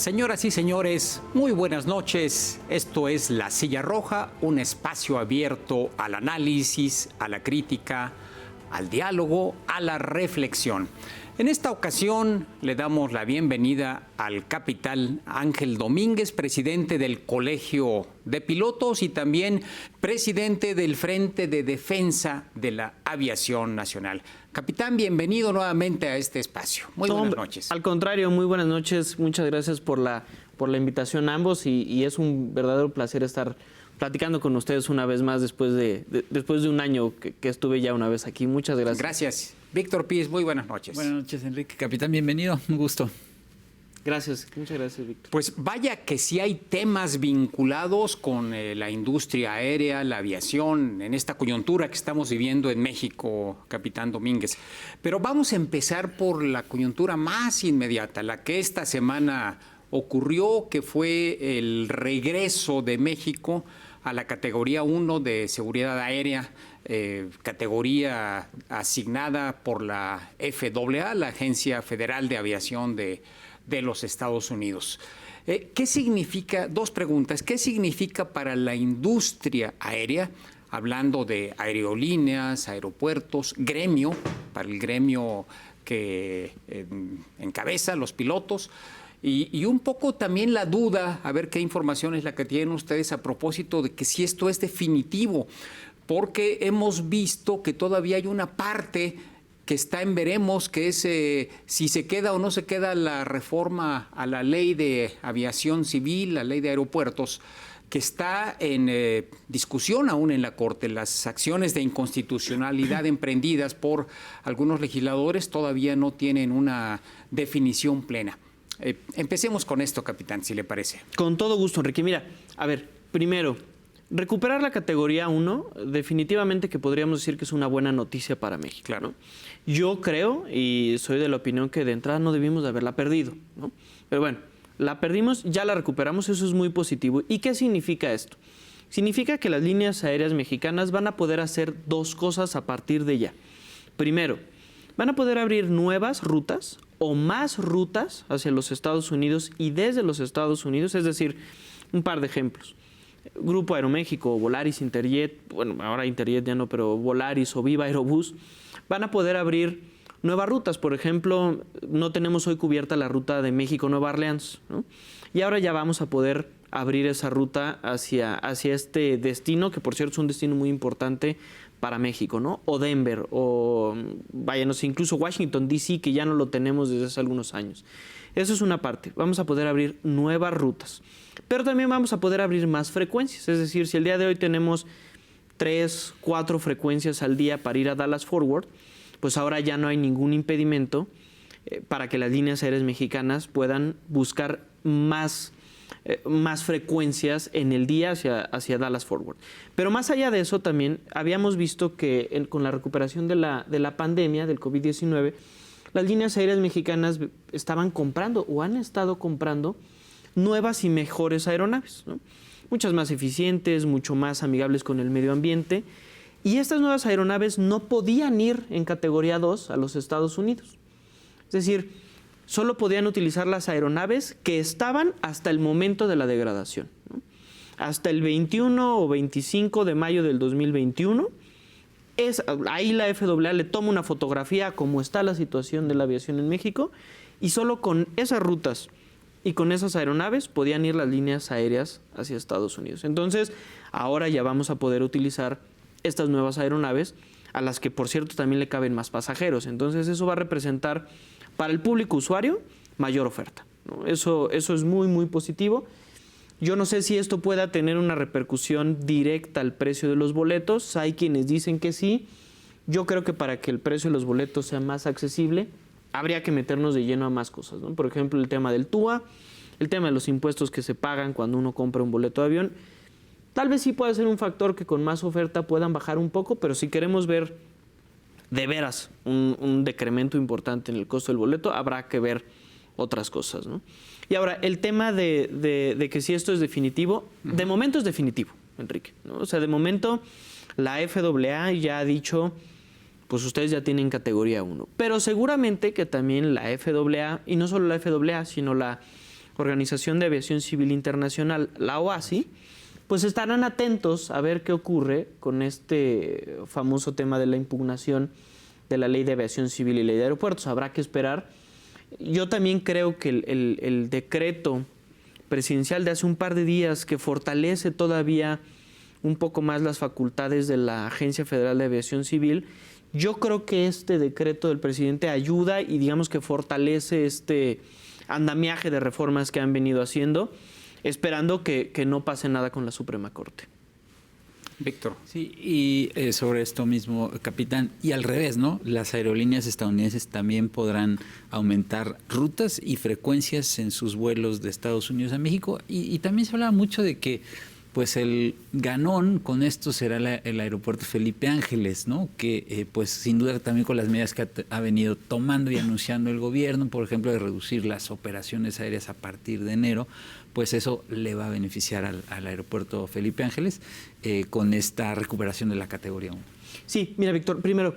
Señoras y señores, muy buenas noches. Esto es La Silla Roja, un espacio abierto al análisis, a la crítica, al diálogo, a la reflexión. En esta ocasión le damos la bienvenida al capitán Ángel Domínguez, presidente del Colegio de Pilotos y también presidente del Frente de Defensa de la Aviación Nacional. Capitán, bienvenido nuevamente a este espacio. Muy buenas noches. Al contrario, muy buenas noches. Muchas gracias por la invitación a ambos y es un verdadero placer estar platicando con ustedes una vez más después de un año que estuve ya una vez aquí. Muchas gracias. Gracias. Víctor Piz, muy buenas noches. Buenas noches, Enrique. Capitán, bienvenido. Un gusto. Gracias. Muchas gracias, Víctor. Pues vaya que sí hay temas vinculados con la industria aérea, la aviación, en esta coyuntura que estamos viviendo en México, capitán Domínguez. Pero vamos a empezar por la coyuntura más inmediata, la que esta semana ocurrió, que fue el regreso de México a la categoría 1 de seguridad aérea, categoría asignada por la FAA, la Agencia Federal de Aviación de los Estados Unidos. ¿Qué significa? Dos preguntas. ¿Qué significa para la industria aérea, hablando de aerolíneas, aeropuertos, gremio, para el gremio que encabeza los pilotos? Y un poco también la duda, a ver qué información es la que tienen ustedes a propósito de que si esto es definitivo, porque hemos visto que todavía hay una parte que está en veremos, que es si se queda o no se queda la reforma a la ley de aviación civil, la ley de aeropuertos, que está en discusión aún en la Corte. Las acciones de inconstitucionalidad emprendidas por algunos legisladores todavía no tienen una definición plena. Empecemos con esto, capitán, si le parece. Con todo gusto, Enrique. Mira, a ver, primero, recuperar la categoría 1, definitivamente que podríamos decir que es una buena noticia para México. Claro. ¿No? Yo creo, y soy de la opinión que de entrada no debimos de haberla perdido, ¿no? Pero bueno, la perdimos, ya la recuperamos, eso es muy positivo. ¿Y qué significa esto? Significa que las líneas aéreas mexicanas van a poder hacer dos cosas a partir de ya. Primero, van a poder abrir nuevas rutas o más rutas hacia los Estados Unidos y desde los Estados Unidos, es decir, un par de ejemplos. Grupo Aeroméxico, Volaris, Interjet, bueno, ahora Interjet ya no, pero Volaris o Viva Aerobús, van a poder abrir nuevas rutas. Por ejemplo, no tenemos hoy cubierta la ruta de México-Nueva Orleans, ¿no? Y ahora ya vamos a poder abrir esa ruta hacia este destino, que por cierto es un destino muy importante para México, ¿no? O Denver, o váyanos, incluso Washington, D.C., que ya no lo tenemos desde hace algunos años. Eso es una parte. Vamos a poder abrir nuevas rutas. Pero también vamos a poder abrir más frecuencias. Es decir, si el día de hoy tenemos 3, 4 frecuencias al día para ir a Dallas Fort Worth, pues ahora ya no hay ningún impedimento para que las líneas aéreas mexicanas puedan buscar más frecuencias en el día hacia Dallas Fort Worth. Pero más allá de eso también habíamos visto que con la recuperación de la pandemia del COVID-19, las líneas aéreas mexicanas estaban comprando o han estado comprando nuevas y mejores aeronaves, ¿no? Muchas más eficientes, mucho más amigables con el medio ambiente. Y estas nuevas aeronaves no podían ir en categoría 2 a los Estados Unidos. Es decir, solo podían utilizar las aeronaves que estaban hasta el momento de la degradación, ¿no? Hasta el 21 o 25 de mayo del 2021, ahí la FAA le toma una fotografía a cómo está la situación de la aviación en México y solo con esas rutas y con esas aeronaves podían ir las líneas aéreas hacia Estados Unidos. Entonces, ahora ya vamos a poder utilizar estas nuevas aeronaves, a las que, por cierto, también le caben más pasajeros. Entonces, eso va a representar para el público usuario mayor oferta, ¿no? Eso es muy, muy positivo. Yo no sé si esto pueda tener una repercusión directa al precio de los boletos. Hay quienes dicen que sí. Yo creo que para que el precio de los boletos sea más accesible, habría que meternos de lleno a más cosas, ¿no? Por ejemplo, el tema del TUA, el tema de los impuestos que se pagan cuando uno compra un boleto de avión. Tal vez sí pueda ser un factor que con más oferta puedan bajar un poco, pero si queremos ver de veras un decremento importante en el costo del boleto, habrá que ver otras cosas, ¿no? Y ahora, el tema de que si esto es definitivo, de momento es definitivo, Enrique, ¿no? O sea, de momento la FAA ya ha dicho, pues ustedes ya tienen categoría 1. Pero seguramente que también la FAA, y no solo la FAA, sino la Organización de Aviación Civil Internacional, la OACI, pues estarán atentos a ver qué ocurre con este famoso tema de la impugnación de la Ley de Aviación Civil y Ley de Aeropuertos. Habrá que esperar. Yo también creo que el decreto presidencial de hace un par de días, que fortalece todavía un poco más las facultades de la Agencia Federal de Aviación Civil, yo creo que este decreto del presidente ayuda y digamos que fortalece este andamiaje de reformas que han venido haciendo, esperando que no pase nada con la Suprema Corte. Víctor. Sí, y sobre esto mismo, capitán, y al revés, ¿no? Las aerolíneas estadounidenses también podrán aumentar rutas y frecuencias en sus vuelos de Estados Unidos a México, y también se hablaba mucho de que pues el ganón con esto será el aeropuerto Felipe Ángeles, ¿no? Que pues sin duda también con las medidas que ha venido tomando y anunciando el gobierno, por ejemplo, de reducir las operaciones aéreas a partir de enero, pues eso le va a beneficiar al aeropuerto Felipe Ángeles con esta recuperación de la categoría 1. Sí, mira, Víctor, primero,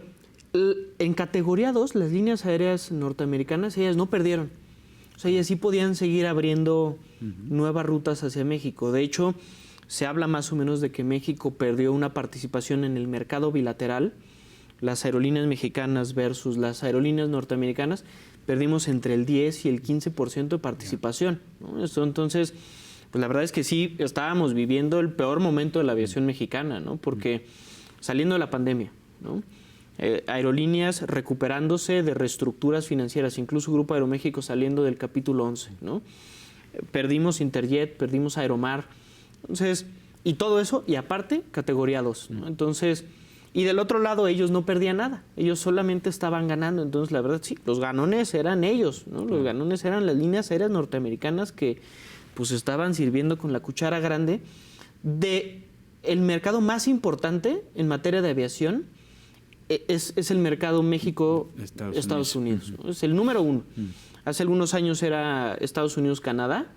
en categoría 2, las líneas aéreas norteamericanas, ellas no perdieron. O sea, ellas sí podían seguir abriendo nuevas rutas hacia México. De hecho, se habla más o menos de que México perdió una participación en el mercado bilateral. Las aerolíneas mexicanas versus las aerolíneas norteamericanas, perdimos entre el 10 y el 15% de participación, ¿no? Entonces, pues la verdad es que sí, estábamos viviendo el peor momento de la aviación mexicana, ¿no? Porque saliendo de la pandemia, ¿no? Aerolíneas recuperándose de reestructuras financieras, incluso Grupo Aeroméxico saliendo del capítulo 11, ¿no? Perdimos Interjet, perdimos Aeromar. Entonces, y todo eso, y aparte, categoría 2, ¿no? Entonces, y del otro lado ellos no perdían nada, ellos solamente estaban ganando. Entonces, la verdad, sí, los ganones eran ellos, ¿no? Los ganones eran las líneas aéreas norteamericanas que pues estaban sirviendo con la cuchara grande de el mercado más importante en materia de aviación. Es el mercado México-Estados Unidos, ¿no? Es el número 1. Hace algunos años era Estados Unidos-Canadá,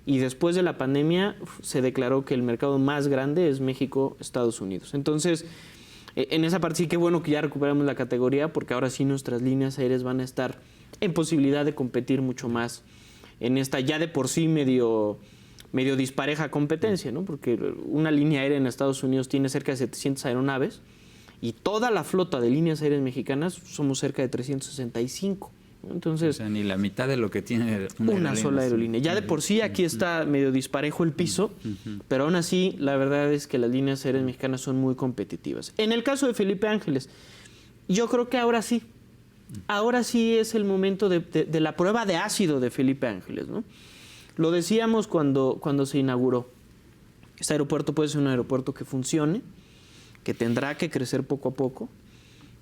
y después de la pandemia se declaró que el mercado más grande es México-Estados Unidos. Entonces, en esa parte sí que bueno que ya recuperamos la categoría, porque ahora sí nuestras líneas aéreas van a estar en posibilidad de competir mucho más en esta ya de por sí medio dispareja competencia, ¿no? Porque una línea aérea en Estados Unidos tiene cerca de 700 aeronaves y toda la flota de líneas aéreas mexicanas somos cerca de 365. Entonces, o sea, ni la mitad de lo que tiene una sola aerolínea. Ya de por sí aquí está medio disparejo el piso, pero aún así la verdad es que las líneas aéreas mexicanas son muy competitivas. En el caso de Felipe Ángeles, yo creo que ahora sí es el momento de la prueba de ácido de Felipe Ángeles, ¿no? Lo decíamos cuando se inauguró. Este aeropuerto puede ser un aeropuerto que funcione, que tendrá que crecer poco a poco,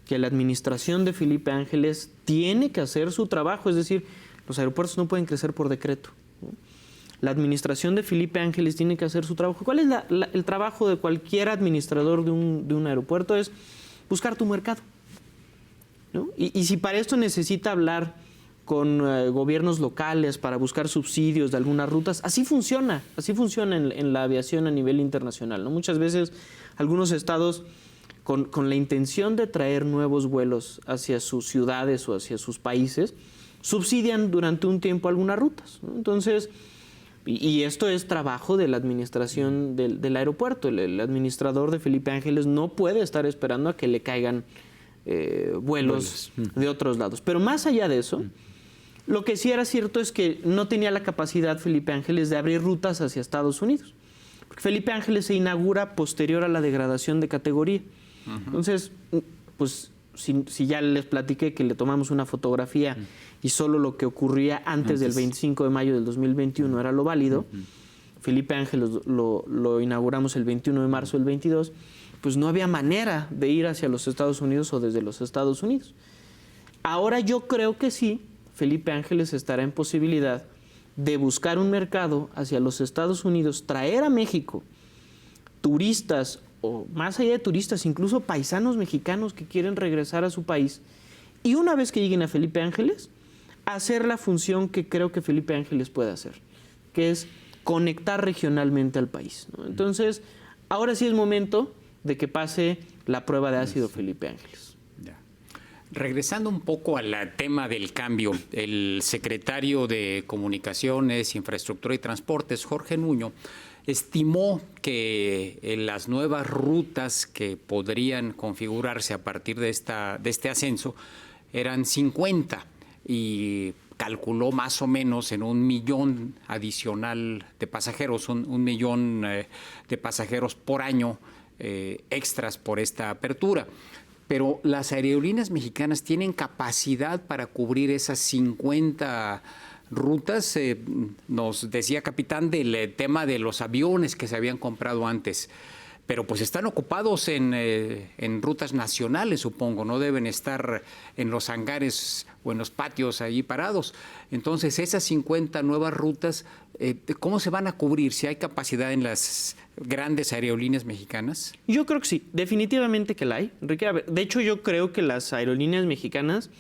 que la administración de Felipe Ángeles tiene que hacer su trabajo, es decir, los aeropuertos no pueden crecer por decreto, ¿no? La administración de Felipe Ángeles tiene que hacer su trabajo. ¿Cuál es el trabajo de cualquier administrador de un aeropuerto? Es buscar tu mercado, ¿no? Y si para esto necesita hablar con gobiernos locales para buscar subsidios de algunas rutas, así funciona en la aviación a nivel internacional, ¿no? Muchas veces algunos estados con la intención de traer nuevos vuelos hacia sus ciudades o hacia sus países, subsidian durante un tiempo algunas rutas, ¿no? Entonces, y esto es trabajo de la administración del aeropuerto. El administrador de Felipe Ángeles no puede estar esperando a que le caigan vuelos de otros lados. Pero más allá de eso, lo que sí era cierto es que no tenía la capacidad Felipe Ángeles de abrir rutas hacia Estados Unidos. Porque Felipe Ángeles se inaugura posterior a la degradación de categoría. Entonces, pues si ya les platiqué que le tomamos una fotografía y solo lo que ocurría antes del 25 de mayo del 2021 era lo válido, Felipe Ángeles lo inauguramos el 21 de marzo del 22, pues no había manera de ir hacia los Estados Unidos o desde los Estados Unidos. Ahora yo creo que sí, Felipe Ángeles estará en posibilidad de buscar un mercado hacia los Estados Unidos, traer a México turistas o más allá de turistas, incluso paisanos mexicanos que quieren regresar a su país, y una vez que lleguen a Felipe Ángeles, hacer la función que creo que Felipe Ángeles puede hacer, que es conectar regionalmente al país, ¿no? Entonces, ahora sí es momento de que pase la prueba de ácido Felipe Ángeles. Ya. Regresando un poco al tema del cambio, el secretario de Comunicaciones, Infraestructura y Transportes, Jorge Nuño, estimó que las nuevas rutas que podrían configurarse a partir de este ascenso eran 50 y calculó más o menos en 1 millón adicional de pasajeros, un millón de pasajeros por año extras por esta apertura. Pero las aerolíneas mexicanas tienen capacidad para cubrir esas 50 rutas. Nos decía capitán del tema de los aviones que se habían comprado antes. Pero pues están ocupados en rutas nacionales, supongo, no deben estar en los hangares o en los patios ahí parados. Entonces, esas 50 nuevas rutas, ¿cómo se van a cubrir? ¿Si hay capacidad en las grandes aerolíneas mexicanas? Yo creo que sí, definitivamente que la hay, Enrique. A ver, de hecho, yo creo que las aerolíneas mexicanas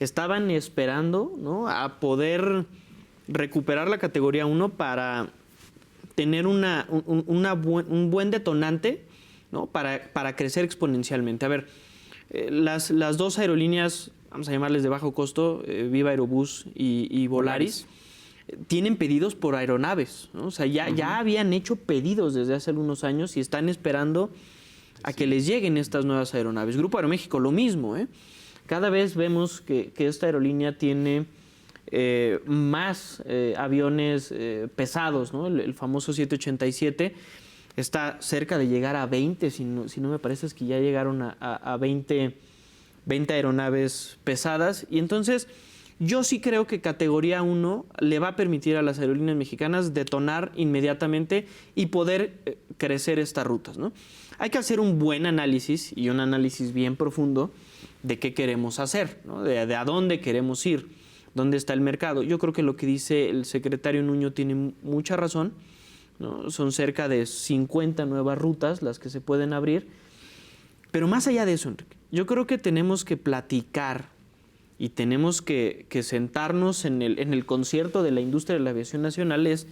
estaban esperando, ¿no?, a poder recuperar la categoría 1 para tener un buen detonante, ¿no?, para crecer exponencialmente. A ver, las dos aerolíneas, vamos a llamarles de bajo costo, Viva Aerobús y Volaris, tienen pedidos por aeronaves, ¿no? O sea, ya habían hecho pedidos desde hace algunos años y están esperando a que les lleguen estas nuevas aeronaves. Grupo Aeroméxico, lo mismo, ¿eh? Cada vez vemos que esta aerolínea tiene más aviones pesados, ¿no? El famoso 787 está cerca de llegar a 20, si no me parece es que ya llegaron a 20 aeronaves pesadas. Y entonces yo sí creo que categoría 1 le va a permitir a las aerolíneas mexicanas detonar inmediatamente y poder crecer estas rutas, ¿no? Hay que hacer un buen análisis y un análisis bien profundo de qué queremos hacer, ¿no? De a dónde queremos ir. ¿Dónde está el mercado? Yo creo que lo que dice el secretario Nuño tiene mucha razón, ¿no? Son cerca de 50 nuevas rutas las que se pueden abrir. Pero más allá de eso, Enrique, yo creo que tenemos que platicar y tenemos que sentarnos en el concierto de la industria de la aviación nacional. Es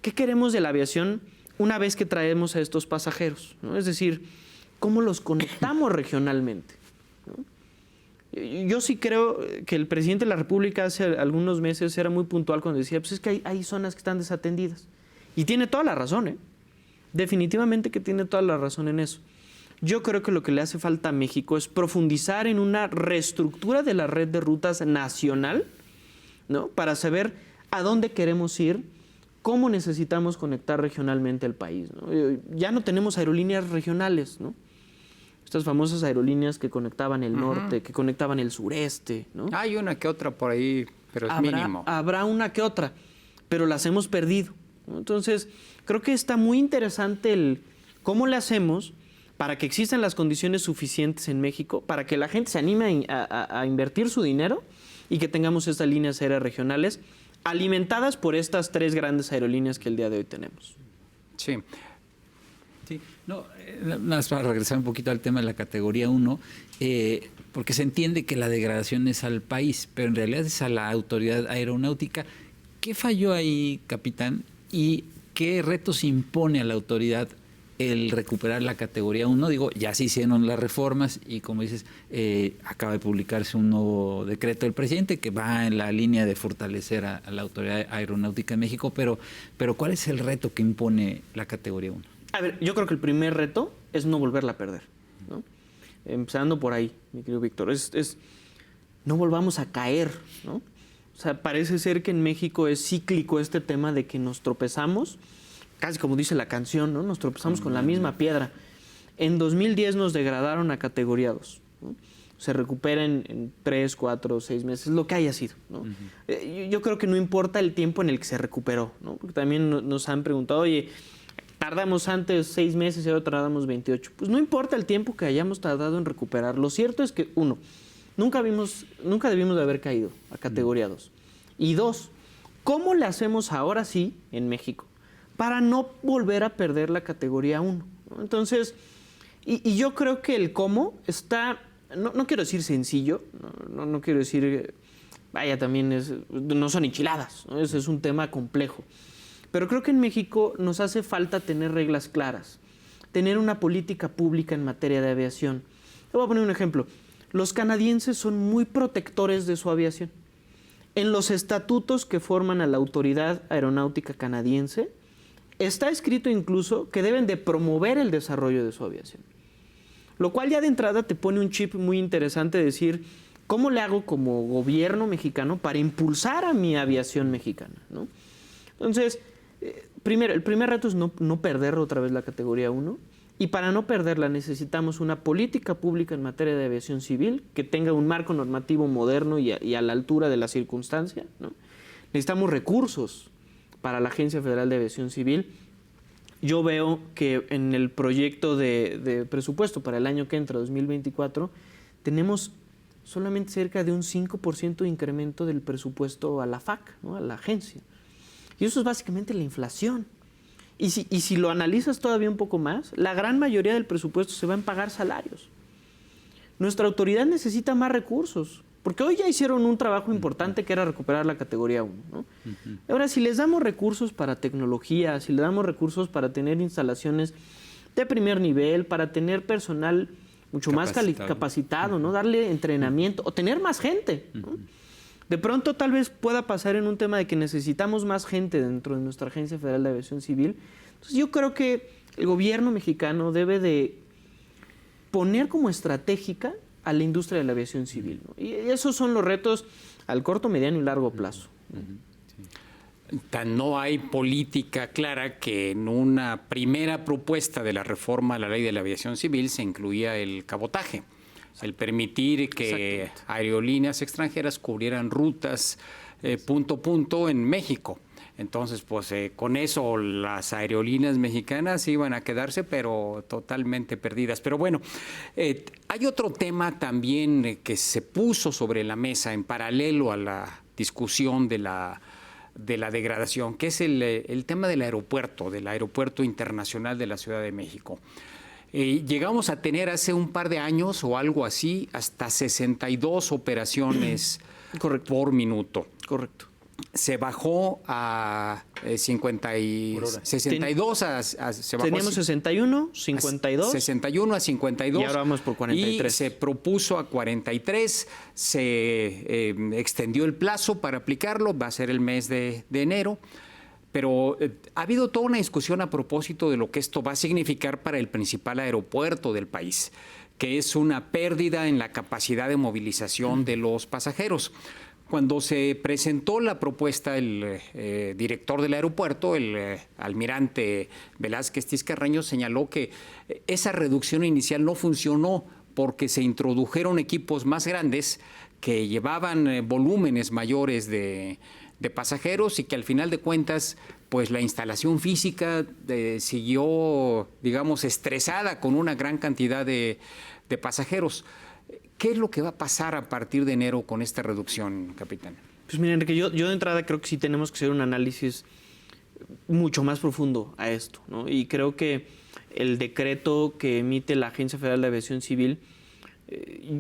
¿qué queremos de la aviación una vez que traemos a estos pasajeros, ¿no? Es decir, ¿cómo los conectamos regionalmente, ¿no? Yo sí creo que el presidente de la República hace algunos meses era muy puntual cuando decía, pues es que hay zonas que están desatendidas. Y tiene toda la razón, ¿eh? Definitivamente que tiene toda la razón en eso. Yo creo que lo que le hace falta a México es profundizar en una reestructura de la red de rutas nacional, ¿no?, para saber a dónde queremos ir, cómo necesitamos conectar regionalmente al país, ¿no? Ya no tenemos aerolíneas regionales, ¿no? Estas famosas aerolíneas que conectaban el norte, que conectaban el sureste, ¿no? Hay una que otra por ahí, pero es mínimo. Habrá una que otra, pero las hemos perdido, ¿no? Entonces, creo que está muy interesante el cómo le hacemos para que existan las condiciones suficientes en México, para que la gente se anime a invertir su dinero y que tengamos estas líneas aéreas regionales alimentadas por estas 3 grandes aerolíneas que el día de hoy tenemos. Sí. Sí, no, nada más para regresar un poquito al tema de la categoría 1, porque se entiende que la degradación es al país, pero en realidad es a la autoridad aeronáutica. ¿Qué falló ahí, capitán? ¿Y qué retos impone a la autoridad el recuperar la categoría 1? Digo, ya se hicieron las reformas y, como dices, acaba de publicarse un nuevo decreto del presidente que va en la línea de fortalecer a la autoridad aeronáutica de México, pero ¿cuál es el reto que impone la categoría 1? A ver, yo creo que el primer reto es no volverla a perder, ¿no? Empezando por ahí, mi querido Víctor, es no volvamos a caer, ¿no? O sea, parece ser que en México es cíclico este tema de que nos tropezamos, casi como dice la canción, ¿no? Nos tropezamos con la misma piedra. En 2010 nos degradaron a categoría 2, ¿no? Se recupera en 3, 4, 6 meses, lo que haya sido, ¿no? Yo creo que no importa el tiempo en el que se recuperó, ¿no? Porque también nos han preguntado, oye, tardamos antes 6 meses y ahora tardamos 28. Pues no importa el tiempo que hayamos tardado en recuperar. Lo cierto es que, 1, nunca debimos de haber caído a categoría 2. Y 2, ¿cómo le hacemos ahora sí en México para no volver a perder la categoría 1? ¿No? Entonces, y yo creo que el cómo está, no quiero decir sencillo, no quiero decir, vaya, también no son enchiladas, ¿no? Ese es un tema complejo. Pero creo que en México nos hace falta tener reglas claras, tener una política pública en materia de aviación. Te voy a poner un ejemplo. los canadienses son muy protectores de su aviación. En los estatutos que forman a la Autoridad Aeronáutica Canadiense, está escrito incluso que deben de promover el desarrollo de su aviación. Lo cual ya de entrada te pone un chip muy interesante de decir, ¿cómo le hago como gobierno mexicano para impulsar a mi aviación mexicana, ¿no? Entonces, el primer reto es no perder otra vez la categoría 1. Y para no perderla necesitamos una política pública en materia de aviación civil que tenga un marco normativo moderno y a la altura de la circunstancia, ¿no? Necesitamos recursos para la Agencia Federal de Aviación Civil. Yo veo que en el proyecto de presupuesto para el año que entra, 2024, tenemos solamente cerca de un 5% de incremento del presupuesto a la FAC, ¿no? A la agencia. Y eso es básicamente la inflación. Y si lo analizas todavía un poco más, la gran mayoría del presupuesto se va en pagar salarios. Nuestra autoridad necesita más recursos, porque hoy ya hicieron un trabajo importante que era recuperar la categoría 1, ¿no? Ahora, si les damos recursos para tecnología, si les damos recursos para tener instalaciones de primer nivel, para tener personal mucho más capacitado, ¿no? Darle entrenamiento o tener más gente, ¿no? De pronto tal vez pueda pasar en un tema de que necesitamos más gente dentro de nuestra Agencia Federal de Aviación Civil. Entonces yo creo que el gobierno mexicano debe de poner como estratégica a la industria de la aviación civil, ¿no? Y esos son los retos al corto, mediano y largo plazo. No hay política clara que en una primera propuesta de la reforma a la ley de la aviación civil se incluía el cabotaje. El permitir que aerolíneas extranjeras cubrieran rutas punto a punto en México. Entonces, pues con eso las aerolíneas mexicanas iban a quedarse, pero totalmente perdidas. Pero bueno, hay otro tema también que se puso sobre la mesa en paralelo a la discusión de la degradación, que es el tema del Aeropuerto Internacional de la Ciudad de México. Llegamos a tener hace un par de años o algo así hasta 62 operaciones por minuto. Correcto. Se bajó a 62 se bajó. Teníamos 61, 52. 61 a 52. Y ahora vamos por 43. Y se propuso a 43. Se extendió el plazo para aplicarlo. Va a ser el mes de enero. Pero ha habido toda una discusión a propósito de lo que esto va a significar para el principal aeropuerto del país, que es una pérdida en la capacidad de movilización de los pasajeros. Cuando se presentó la propuesta, el director del aeropuerto, el almirante Velázquez Tiscarreño, señaló que esa reducción inicial no funcionó porque se introdujeron equipos más grandes que llevaban volúmenes mayores de pasajeros y que al final de cuentas, pues la instalación física siguió, digamos, estresada con una gran cantidad de pasajeros. ¿Qué es lo que va a pasar a partir de enero con esta reducción, capitán? Pues mira, Enrique, yo de entrada creo que sí tenemos que hacer un análisis mucho más profundo a esto, ¿no? Y creo que el decreto que emite la Agencia Federal de Aviación Civil,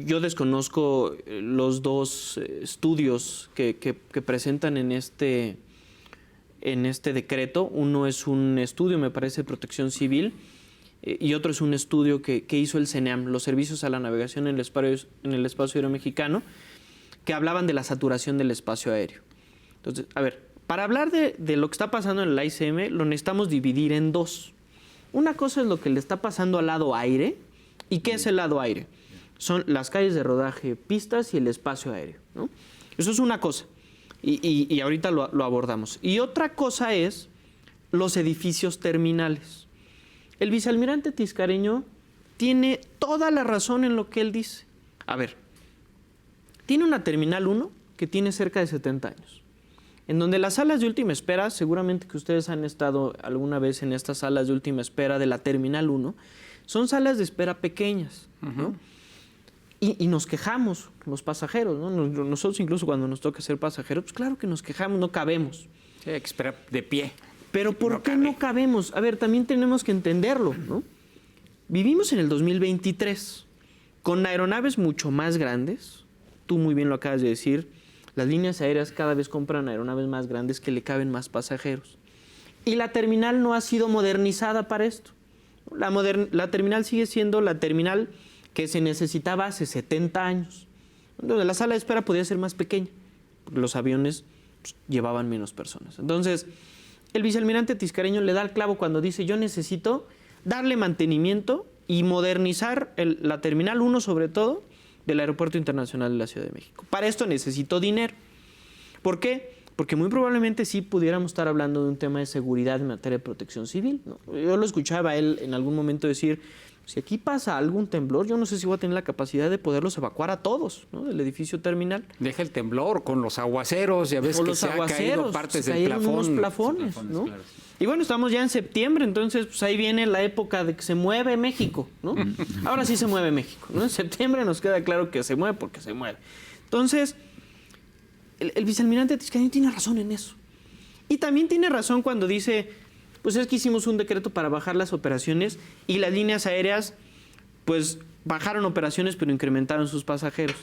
yo desconozco los dos estudios que presentan en este decreto. Uno es un estudio, me parece, de protección civil, y otro es un estudio que hizo el CENEAM, los servicios a la navegación en el espacio aéreo mexicano, que hablaban de la saturación del espacio aéreo. Entonces, a ver, para hablar de lo que está pasando en el AICM, lo necesitamos dividir en dos. Una cosa es lo que le está pasando al lado aire. ¿Y qué es el lado aire? Son las calles de rodaje, pistas y el espacio aéreo, ¿no? Eso es una cosa. Y ahorita lo abordamos. Y otra cosa es los edificios terminales. El vicealmirante Tiscareño tiene toda la razón en lo que él dice. A ver, tiene una Terminal 1 que tiene cerca de 70 años, en donde las salas de última espera, seguramente que ustedes han estado alguna vez en estas salas de última espera de la Terminal 1, son salas de espera pequeñas, ¿no? Y nos quejamos, los pasajeros, ¿no? Nosotros incluso cuando nos toca ser pasajeros, pues claro que nos quejamos, no cabemos. Sí, hay que esperar de pie. Pero ¿por qué no cabemos? A ver, también tenemos que entenderlo, ¿no? Vivimos en el 2023, con aeronaves mucho más grandes. Tú muy bien lo acabas de decir, las líneas aéreas cada vez compran aeronaves más grandes que le caben más pasajeros. Y la terminal no ha sido modernizada para esto. La terminal sigue siendo la terminal que se necesitaba hace 70 años, donde la sala de espera podía ser más pequeña, porque los aviones pues, llevaban menos personas. Entonces, el vicealmirante Tiscareño le da al clavo cuando dice: yo necesito darle mantenimiento y modernizar la Terminal 1, sobre todo, del Aeropuerto Internacional de la Ciudad de México. Para esto necesito dinero. ¿Por qué? Porque muy probablemente sí pudiéramos estar hablando de un tema de seguridad en materia de protección civil, ¿no? Yo lo escuchaba a él en algún momento decir: si aquí pasa algún temblor, yo no sé si voy a tener la capacidad de poderlos evacuar a todos, ¿no?, del edificio terminal. Deja el temblor con los aguaceros, ya ves que se ha caído partes del plafón. Unos plafones, ¿no? Claro, sí. Y bueno, estamos ya en septiembre, entonces pues ahí viene la época de que se mueve México, ¿no? Ahora sí se mueve México, ¿no? En septiembre nos queda claro que se mueve porque se mueve. Entonces, el vicealmirante Tiscareño tiene razón en eso. Y también tiene razón cuando dice: pues es que hicimos un decreto para bajar las operaciones y las líneas aéreas, pues bajaron operaciones pero incrementaron sus pasajeros.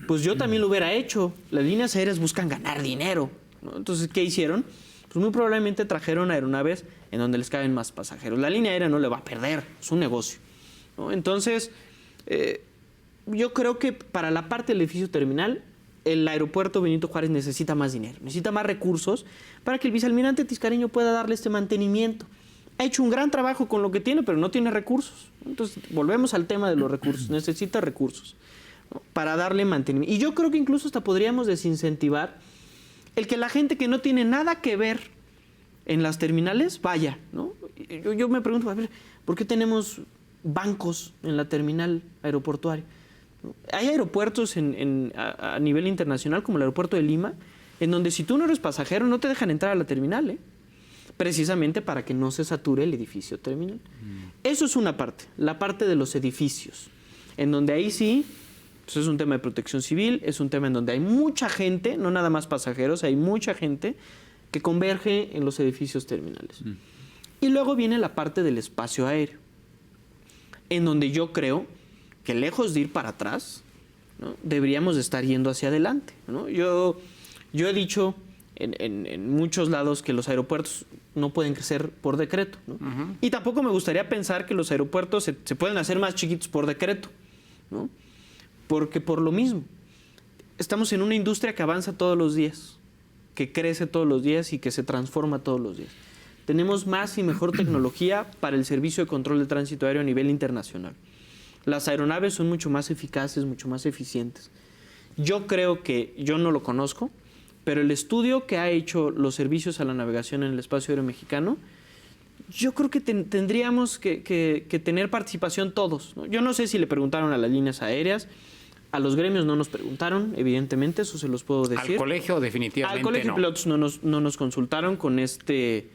Pues yo también lo hubiera hecho. Las líneas aéreas buscan ganar dinero, ¿no? Entonces, ¿qué hicieron? Pues muy probablemente trajeron aeronaves en donde les caben más pasajeros. La línea aérea no le va a perder, es un negocio, ¿no? Entonces, yo creo que para la parte del edificio terminal, el aeropuerto Benito Juárez necesita más dinero, necesita más recursos para que el vicealmirante Tiscareño pueda darle este mantenimiento. Ha hecho un gran trabajo con lo que tiene, pero no tiene recursos. Entonces, volvemos al tema de los recursos. Necesita recursos, ¿no?, para darle mantenimiento. Y yo creo que incluso hasta podríamos desincentivar el que la gente que no tiene nada que ver en las terminales vaya, ¿no? Yo me pregunto, a ver, ¿por qué tenemos bancos en la terminal aeroportuaria? Hay aeropuertos a nivel internacional, como el aeropuerto de Lima, en donde si tú no eres pasajero no te dejan entrar a la terminal, precisamente para que no se sature el edificio terminal. Eso es una parte, la parte de los edificios, en donde ahí sí, pues es un tema de protección civil, es un tema en donde hay mucha gente, no nada más pasajeros, hay mucha gente que converge en los edificios terminales. Y luego viene la parte del espacio aéreo, en donde yo creo que lejos de ir para atrás, ¿no?, deberíamos de estar yendo hacia adelante, ¿no? Yo he dicho en muchos lados que los aeropuertos no pueden crecer por decreto, ¿no? Y tampoco me gustaría pensar que los aeropuertos se pueden hacer más chiquitos por decreto, ¿no? Porque por lo mismo, estamos en una industria que avanza todos los días, que crece todos los días y que se transforma todos los días. Tenemos más y mejor tecnología para el servicio de control de tránsito aéreo a nivel internacional. Las aeronaves son mucho más eficaces, mucho más eficientes. Yo creo que, yo no lo conozco, pero el estudio que ha hecho los servicios a la navegación en el espacio aéreo mexicano, yo creo que tendríamos que tener participación todos, ¿no? Yo no sé si le preguntaron a las líneas aéreas, a los gremios no nos preguntaron, evidentemente, eso se los puedo decir. Al colegio definitivamente al colegio de pilotos no nos consultaron con este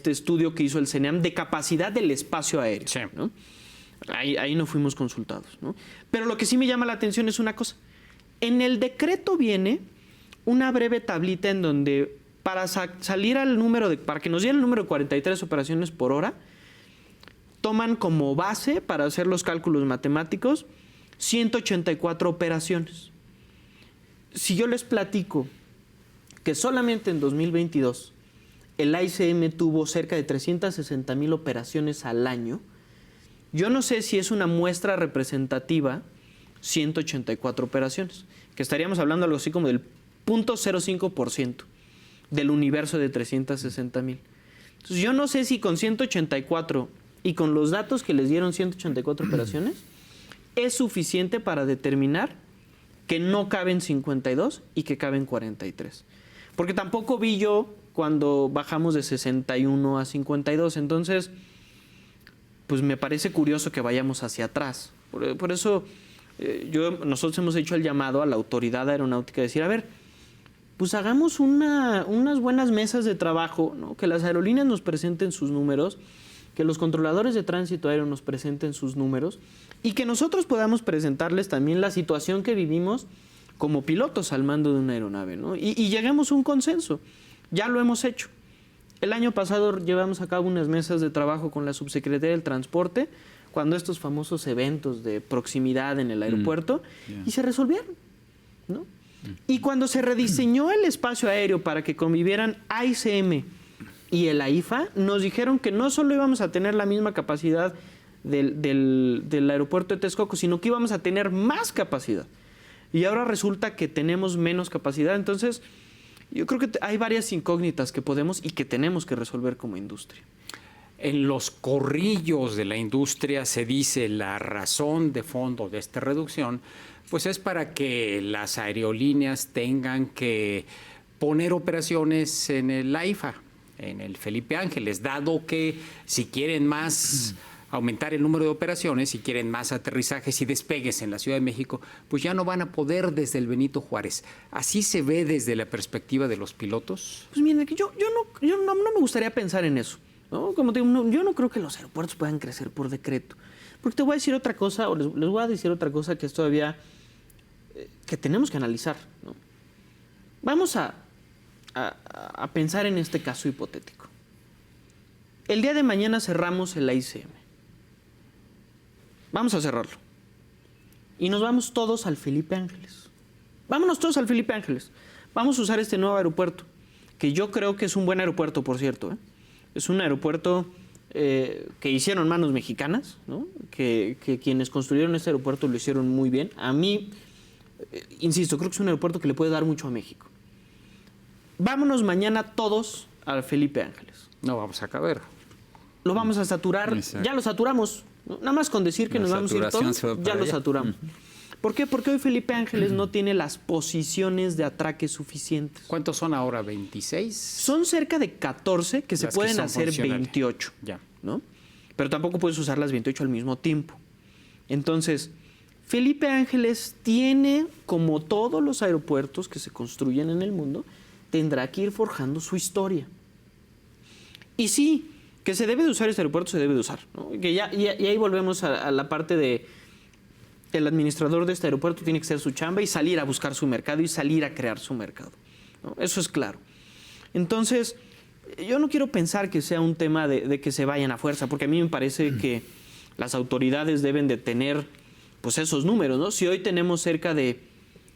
estudio que hizo el CENEAM de capacidad del espacio aéreo, sí, ¿no? Ahí no fuimos consultados, ¿no? Pero lo que sí me llama la atención es una cosa. En el decreto viene una breve tablita en donde para salir al número para que nos diera el número de 43 operaciones por hora, toman como base para hacer los cálculos matemáticos 184 operaciones. Si yo les platico que solamente en 2022 el AICM tuvo cerca de 360,000 operaciones al año, yo no sé si es una muestra representativa 184 operaciones, que estaríamos hablando algo así como del 0.05% del universo de 360,000. Entonces yo no sé si con 184 y con los datos que les dieron 184 operaciones es suficiente para determinar que no caben 52 y que caben 43. Porque tampoco vi yo cuando bajamos de 61 a 52. Entonces, pues me parece curioso que vayamos hacia atrás. Por eso nosotros hemos hecho el llamado a la autoridad aeronáutica de decir, a ver, pues hagamos unas buenas mesas de trabajo, ¿no? Que las aerolíneas nos presenten sus números, que los controladores de tránsito aéreo nos presenten sus números y que nosotros podamos presentarles también la situación que vivimos como pilotos al mando de una aeronave, ¿no? Y lleguemos a un consenso. Ya lo hemos hecho. El año pasado llevamos a cabo unas mesas de trabajo con la Subsecretaría del Transporte cuando estos famosos eventos de proximidad en el aeropuerto y se resolvieron, ¿no? Y cuando se rediseñó el espacio aéreo para que convivieran AICM y el AIFA, nos dijeron que no solo íbamos a tener la misma capacidad del aeropuerto de Texcoco, sino que íbamos a tener más capacidad. Y ahora resulta que tenemos menos capacidad. Entonces, yo creo que hay varias incógnitas que podemos y que tenemos que resolver como industria. En los corrillos de la industria se dice la razón de fondo de esta reducción, pues es para que las aerolíneas tengan que poner operaciones en el AIFA, en el Felipe Ángeles, dado que si quieren más aumentar el número de operaciones, si quieren más aterrizajes y despegues en la Ciudad de México, pues ya no van a poder desde el Benito Juárez. ¿Así se ve desde la perspectiva de los pilotos? Pues miren, yo no me gustaría pensar en eso, ¿no? Como te digo, yo no creo que los aeropuertos puedan crecer por decreto. Porque te voy a decir otra cosa, o les voy a decir otra cosa que es todavía que tenemos que analizar, ¿no? Vamos a pensar en este caso hipotético. El día de mañana cerramos el AICM. Vamos a cerrarlo. Y nos vamos todos al Felipe Ángeles. Vámonos todos al Felipe Ángeles. Vamos a usar este nuevo aeropuerto, que yo creo que es un buen aeropuerto, por cierto, ¿eh? Es un aeropuerto que hicieron manos mexicanas, ¿no? Que quienes construyeron este aeropuerto lo hicieron muy bien. A mí, insisto, creo que es un aeropuerto que le puede dar mucho a México. Vámonos mañana todos al Felipe Ángeles. No vamos a caber. Lo vamos a saturar. Exacto. Ya lo saturamos, ¿no? Nada más con decir que La nos vamos a ir saturación todos, se va ya para lo allá. saturamos. ¿Por qué? Porque hoy Felipe Ángeles no tiene las posiciones de atraque suficientes. ¿Cuántos son ahora? ¿26? Son cerca de 14 que se Las que pueden son hacer funcionales. 28, Ya. ¿no? Pero tampoco puedes usar las 28 al mismo tiempo. Entonces, Felipe Ángeles tiene, como todos los aeropuertos que se construyen en el mundo, tendrá que ir forjando su historia. Y sí, que se debe de usar este aeropuerto, se debe de usar, ¿no? Y ahí volvemos a la parte de el administrador de este aeropuerto tiene que hacer su chamba y salir a buscar su mercado y salir a crear su mercado, ¿no? Eso es claro. Entonces, yo no quiero pensar que sea un tema de que se vayan a fuerza, porque a mí me parece que las autoridades deben de tener pues esos números, ¿no? Si hoy tenemos cerca de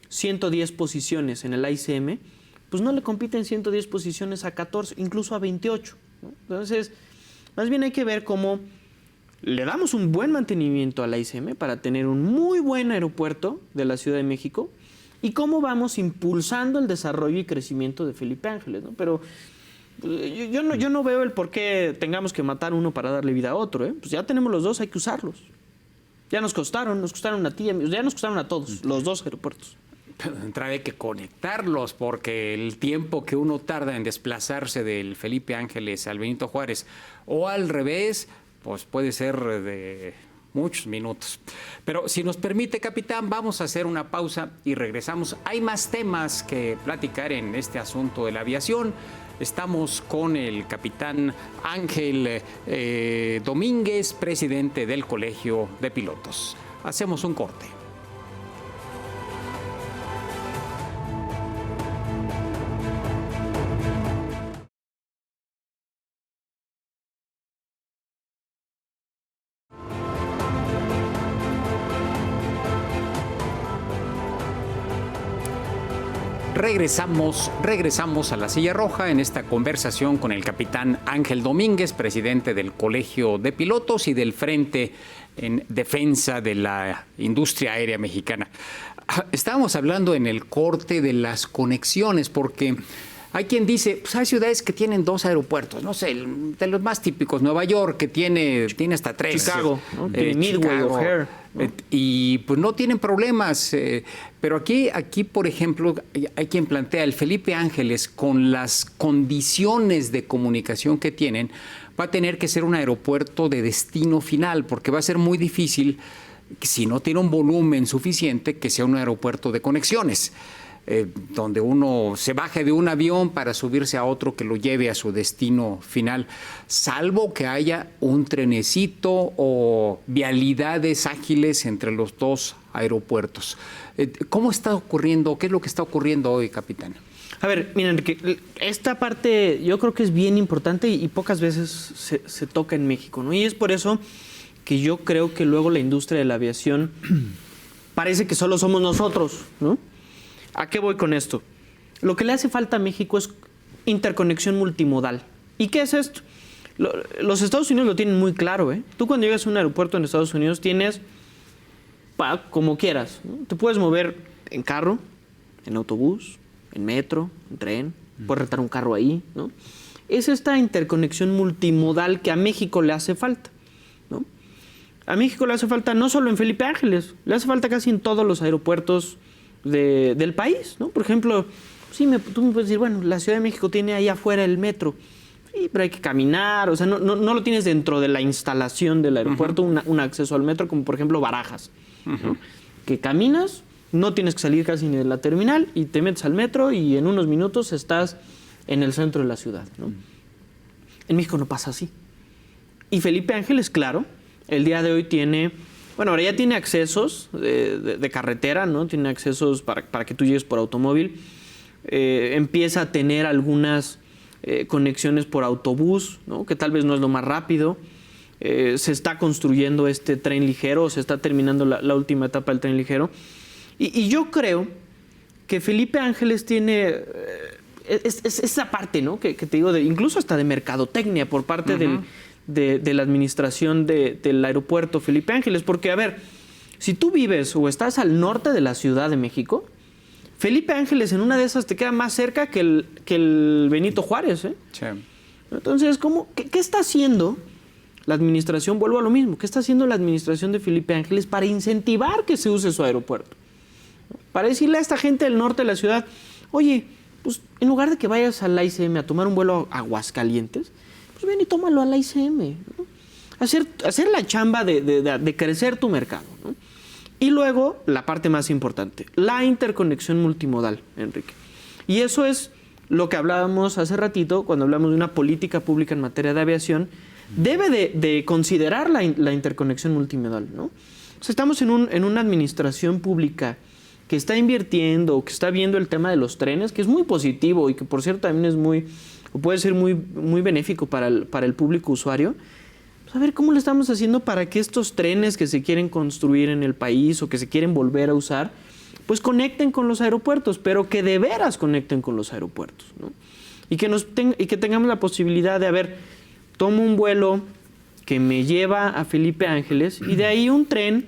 110 posiciones en el AICM, pues no le compiten 110 posiciones a 14, incluso a 28, ¿no? Entonces, más bien hay que ver cómo le damos un buen mantenimiento al AICM para tener un muy buen aeropuerto de la Ciudad de México y cómo vamos impulsando el desarrollo y crecimiento de Felipe Ángeles, ¿no? Pero yo no veo el por qué tengamos que matar uno para darle vida a otro, ¿eh? Pues ya tenemos los dos, hay que usarlos. Ya nos costaron a ti, ya nos costaron a todos, los dos aeropuertos. Pero de entrada hay que conectarlos, porque el tiempo que uno tarda en desplazarse del Felipe Ángeles al Benito Juárez o al revés, pues puede ser de muchos minutos. Pero si nos permite, capitán, vamos a hacer una pausa y regresamos. Hay más temas que platicar en este asunto de la aviación. Estamos con el capitán Ángel Domínguez, presidente del Colegio de Pilotos. Hacemos un corte. Regresamos a la Silla Roja en esta conversación con el capitán Ángel Domínguez, presidente del Colegio de Pilotos y del Frente en Defensa de la Industria Aérea Mexicana. Estábamos hablando en el corte de las conexiones, porque hay quien dice, pues hay ciudades que tienen 2 aeropuertos, no sé, de los más típicos, Nueva York, que tiene hasta 3. Chicago, ¿no? Midway, O'Hare, ¿no? Y pues no tienen problemas. Pero aquí, por ejemplo, hay quien plantea el Felipe Ángeles, con las condiciones de comunicación que tienen, va a tener que ser un aeropuerto de destino final, porque va a ser muy difícil, si no tiene un volumen suficiente, que sea un aeropuerto de conexiones. Donde uno se baje de un avión para subirse a otro que lo lleve a su destino final, salvo que haya un trenecito o vialidades ágiles entre los 2 aeropuertos. ¿Cómo está ocurriendo? ¿Qué es lo que está ocurriendo hoy, capitán? A ver, miren, Enrique, esta parte yo creo que es bien importante y pocas veces se toca en México, ¿no? Y es por eso que yo creo que luego la industria de la aviación parece que solo somos nosotros, ¿no? ¿A qué voy con esto? Lo que le hace falta a México es interconexión multimodal. ¿Y qué es esto? Los Estados Unidos lo tienen muy claro, ¿eh? Tú cuando llegas a un aeropuerto en Estados Unidos tienes, como quieras, ¿no? Te puedes mover en carro, en autobús, en metro, en tren, puedes rentar un carro ahí, ¿no? Es esta interconexión multimodal que a México le hace falta, ¿no? A México le hace falta no solo en Felipe Ángeles, le hace falta casi en todos los aeropuertos del país, ¿no? Por ejemplo, sí, tú me puedes decir, bueno, la Ciudad de México tiene ahí afuera el metro. Sí, pero hay que caminar, o sea, no lo tienes dentro de la instalación del aeropuerto, un acceso al metro, como por ejemplo Barajas, ¿no? Que caminas, no tienes que salir casi ni de la terminal y te metes al metro y en unos minutos estás en el centro de la ciudad, ¿no? En México no pasa así. Y Felipe Ángeles, claro, el día de hoy tiene, bueno, ahora ya tiene accesos de carretera, ¿no? Tiene accesos para que tú llegues por automóvil. Empieza a tener algunas conexiones por autobús, ¿no? Que tal vez no es lo más rápido. Se está construyendo este tren ligero, se está terminando la última etapa del tren ligero. Y yo creo que Felipe Ángeles tiene esa parte, ¿no? Que te digo, incluso hasta de mercadotecnia por parte de la administración del aeropuerto Felipe Ángeles. Porque, a ver, si tú vives o estás al norte de la Ciudad de México, Felipe Ángeles en una de esas te queda más cerca que el Benito Juárez, ¿eh? Sí. Entonces, ¿qué está haciendo la administración? Vuelvo a lo mismo. ¿Qué está haciendo la administración de Felipe Ángeles para incentivar que se use su aeropuerto? Para decirle a esta gente del norte de la ciudad, oye, pues en lugar de que vayas a la ICM a tomar un vuelo a Aguascalientes, pues ven y tómalo a la ICM, ¿no? Hacer la chamba de crecer tu mercado, ¿no? Y luego, la parte más importante, la interconexión multimodal, Enrique. Y eso es lo que hablábamos hace ratito, cuando hablamos de una política pública en materia de aviación, debe de considerar la interconexión multimodal, ¿no? O sea, estamos en una administración pública que está invirtiendo, que está viendo el tema de los trenes, que es muy positivo y que, por cierto, también puede ser muy, muy benéfico para el público usuario. A ver cómo lo estamos haciendo para que estos trenes que se quieren construir en el país o que se quieren volver a usar, pues conecten con los aeropuertos, pero que de veras conecten con los aeropuertos, ¿no? Y que tengamos la posibilidad de, a ver, tomo un vuelo que me lleva a Felipe Ángeles y de ahí un tren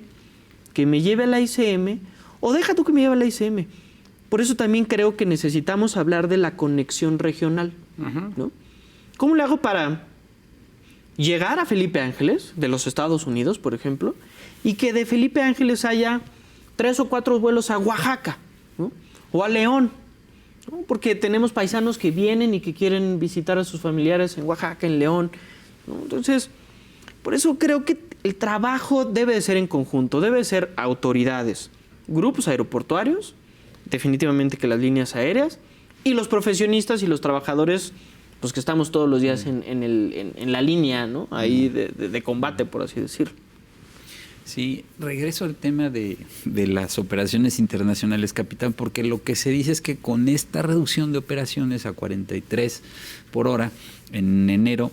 que me lleve a la ICM, o deja tú que me lleve a la ICM. Por eso también creo que necesitamos hablar de la conexión regional, ¿no? ¿Cómo le hago para llegar a Felipe Ángeles, de los Estados Unidos, por ejemplo, y que de Felipe Ángeles haya 3 o 4 vuelos a Oaxaca, ¿no? O a León, ¿no? Porque tenemos paisanos que vienen y que quieren visitar a sus familiares en Oaxaca, en León, ¿no? Entonces, por eso creo que el trabajo debe de ser en conjunto, debe de ser autoridades, grupos aeroportuarios, definitivamente que las líneas aéreas, y los profesionistas y los trabajadores, pues que estamos todos los días en la línea, ¿no? Ahí de combate, por así decirlo. Sí, regreso al tema de las operaciones internacionales, capitán, porque lo que se dice es que con esta reducción de operaciones a 43 por hora en enero,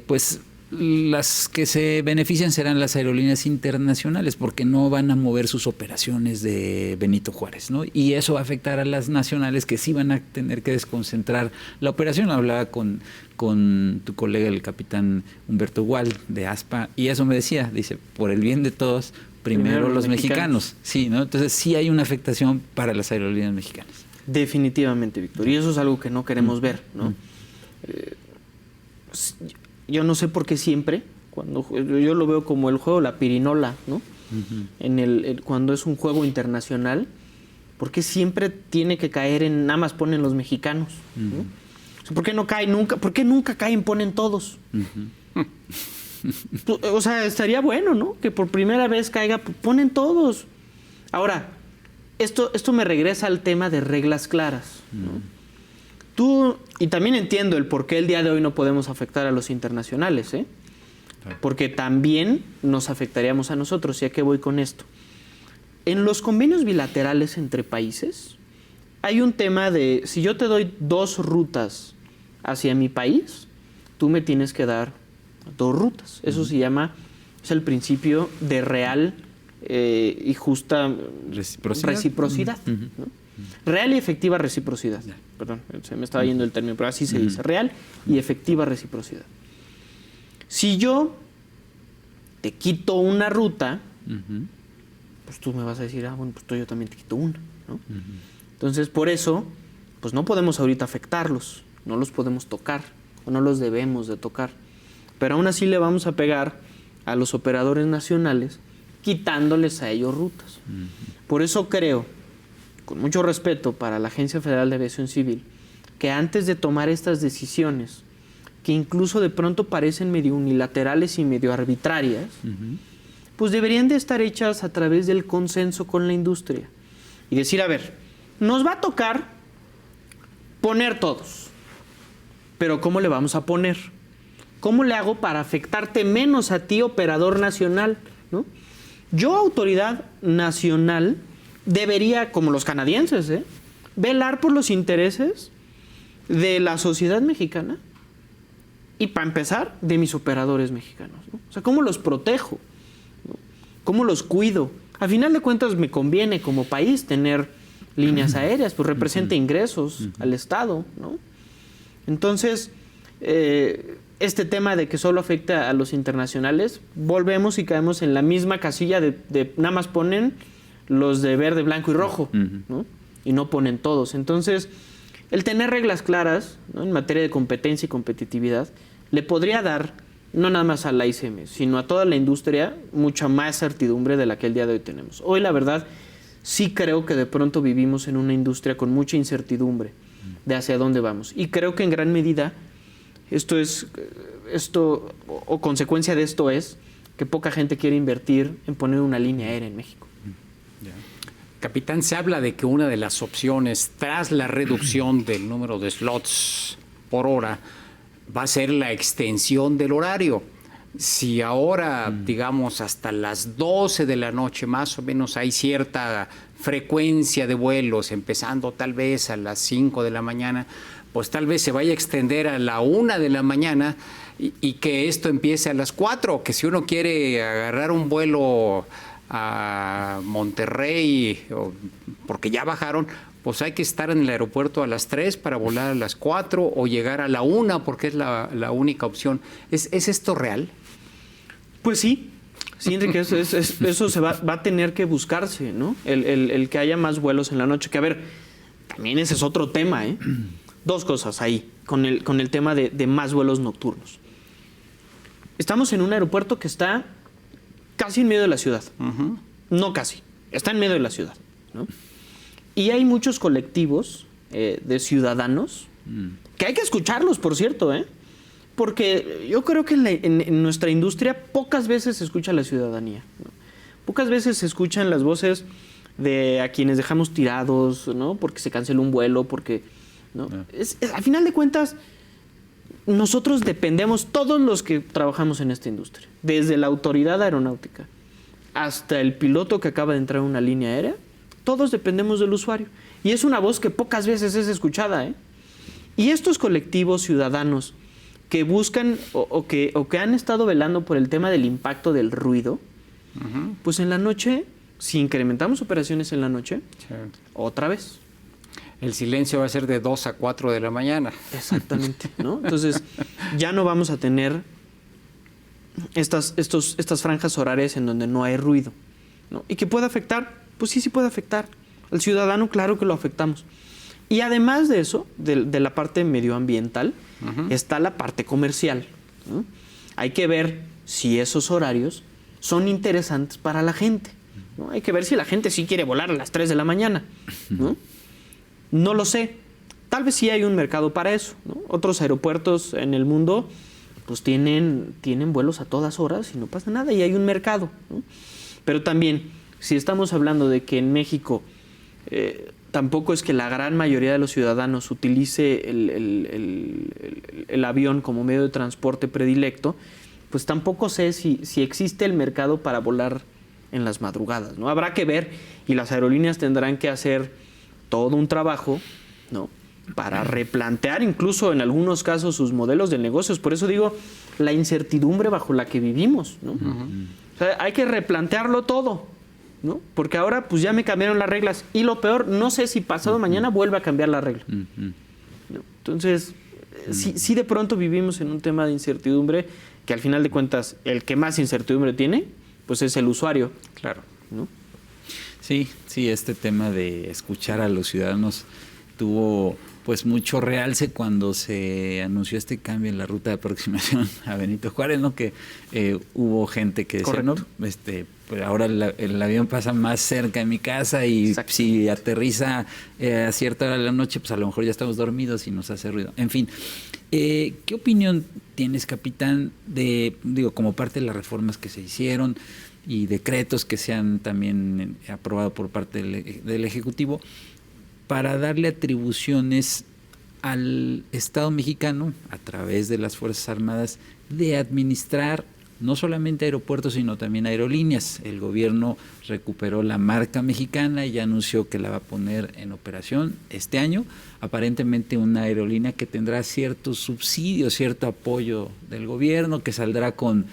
pues las que se benefician serán las aerolíneas internacionales, porque no van a mover sus operaciones de Benito Juárez, ¿no? Y eso va a afectar a las nacionales, que sí van a tener que desconcentrar la operación. Hablaba con tu colega, el capitán Humberto Gual, de ASPA, y eso me decía, dice, por el bien de todos, primero los mexicanos. Sí, ¿no? Entonces sí hay una afectación para las aerolíneas mexicanas. Definitivamente, Víctor, y eso es algo que no queremos ver, ¿no? Yo no sé por qué siempre, cuando yo lo veo como el juego la pirinola, ¿no? Cuando es un juego internacional, ¿por qué siempre tiene que caer en nada más ponen los mexicanos? ¿No? O sea, ¿por qué no cae nunca? ¿Por qué nunca caen, ponen todos? O sea, estaría bueno, ¿no? Que por primera vez caiga, ponen todos. Ahora, esto me regresa al tema de reglas claras, ¿no? Y también entiendo el por qué el día de hoy no podemos afectar a los internacionales, ¿eh? Porque también nos afectaríamos a nosotros. ¿Y a qué voy con esto? En los convenios bilaterales entre países hay un tema de, si yo te doy 2 rutas hacia mi país, tú me tienes que dar 2 rutas. Eso se llama, es el principio de real y justa reciprocidad, ¿no? Real y efectiva reciprocidad. Perdón, se me estaba yendo el término, pero así se dice. Real y efectiva reciprocidad. Si yo te quito una ruta, Ujú. pues tú me vas a decir, bueno, pues yo también te quito una, ¿no? Entonces, por eso, pues no podemos ahorita afectarlos, no los podemos tocar, o no los debemos de tocar. Pero aún así le vamos a pegar a los operadores nacionales, quitándoles a ellos rutas. Por eso creo, con mucho respeto para la Agencia Federal de Aviación Civil, que antes de tomar estas decisiones, que incluso de pronto parecen medio unilaterales y medio arbitrarias, pues deberían de estar hechas a través del consenso con la industria. Y decir, a ver, nos va a tocar poner todos, pero ¿cómo le vamos a poner? ¿Cómo le hago para afectarte menos a ti, operador nacional, ¿no? Yo, autoridad nacional, debería, como los canadienses, velar por los intereses de la sociedad mexicana y, para empezar, de mis operadores mexicanos, ¿no? O sea, ¿cómo los protejo? ¿No? ¿Cómo los cuido? A final de cuentas, me conviene como país tener líneas aéreas, pues representa ingresos al Estado, ¿no? Entonces, este tema de que solo afecta a los internacionales, volvemos y caemos en la misma casilla de nada más ponen los de verde, blanco y rojo, ¿no? Y no ponen todos. Entonces, el tener reglas claras, ¿no?, en materia de competencia y competitividad le podría dar, no nada más a la ICM, sino a toda la industria, mucha más certidumbre de la que el día de hoy tenemos. Hoy, la verdad, sí creo que de pronto vivimos en una industria con mucha incertidumbre de hacia dónde vamos. Y creo que en gran medida o consecuencia de esto es que poca gente quiere invertir en poner una línea aérea en México. Capitán, se habla de que una de las opciones tras la reducción del número de slots por hora va a ser la extensión del horario. Si ahora, digamos, hasta las 12 de la noche más o menos hay cierta frecuencia de vuelos, empezando tal vez a las 5 de la mañana, pues tal vez se vaya a extender a la 1 de la mañana y que esto empiece a las 4, que si uno quiere agarrar un vuelo a Monterrey, porque ya bajaron, pues hay que estar en el aeropuerto a las 3 para volar a las 4 o llegar a la 1 porque es la única opción. ¿Es esto real? Pues sí, Enrique, eso se va a tener que buscarse, ¿no? El que haya más vuelos en la noche, que a ver, también ese es otro tema, ¿eh? Dos cosas ahí, con el tema de más vuelos nocturnos. Estamos en un aeropuerto que está casi en medio de la ciudad. No casi, está en medio de la ciudad, ¿no? Y hay muchos colectivos de ciudadanos que hay que escucharlos, por cierto, porque yo creo que en nuestra industria pocas veces se escucha la ciudadanía, ¿no? Pocas veces se escuchan las voces de a quienes dejamos tirados, ¿no? Porque se canceló un vuelo, porque, ¿no? A final de cuentas, nosotros dependemos, todos los que trabajamos en esta industria, desde la autoridad aeronáutica hasta el piloto que acaba de entrar a una línea aérea, todos dependemos del usuario. Y es una voz que pocas veces es escuchada, Y estos colectivos ciudadanos que buscan o que han estado velando por el tema del impacto del ruido, pues en la noche, si incrementamos operaciones en la noche, otra vez. El silencio va a ser de 2 a 4 de la mañana. Exactamente, ¿no? Entonces, ya no vamos a tener estas franjas horarias en donde no hay ruido, ¿no? Y que puede afectar, pues sí puede afectar. Al ciudadano, claro que lo afectamos. Y además de eso, de la parte medioambiental, está la parte comercial, ¿no? Hay que ver si esos horarios son interesantes para la gente, ¿no? Hay que ver si la gente sí quiere volar a las 3 de la mañana, ¿no? No lo sé. Tal vez sí hay un mercado para eso, ¿no? Otros aeropuertos en el mundo pues tienen vuelos a todas horas y no pasa nada y hay un mercado, ¿no? Pero también, si estamos hablando de que en México tampoco es que la gran mayoría de los ciudadanos utilice el avión como medio de transporte predilecto, pues tampoco sé si existe el mercado para volar en las madrugadas, ¿no? Habrá que ver y las aerolíneas tendrán que hacer todo un trabajo, ¿no?, para replantear incluso en algunos casos sus modelos de negocios. Por eso digo, la incertidumbre bajo la que vivimos, ¿no? O sea, hay que replantearlo todo, ¿no? Porque ahora pues ya me cambiaron las reglas y lo peor, no sé si pasado mañana vuelve a cambiar la regla, ¿no? Entonces, sí de pronto vivimos en un tema de incertidumbre que al final de cuentas el que más incertidumbre tiene, pues es el usuario. Claro. ¿No? Sí, este tema de escuchar a los ciudadanos tuvo pues mucho realce cuando se anunció este cambio en la ruta de aproximación a Benito Juárez, ¿no? Que hubo gente que decía, Correcto. no, pues ahora el avión pasa más cerca de mi casa y si aterriza a cierta hora de la noche, pues a lo mejor ya estamos dormidos y nos hace ruido. En fin, ¿qué opinión tienes, capitán, como parte de las reformas que se hicieron y decretos que se han también aprobado por parte del Ejecutivo, para darle atribuciones al Estado mexicano, a través de las Fuerzas Armadas, de administrar no solamente aeropuertos, sino también aerolíneas? El gobierno recuperó la marca mexicana y ya anunció que la va a poner en operación este año. Aparentemente una aerolínea que tendrá ciertos subsidios, cierto apoyo del gobierno, que saldrá con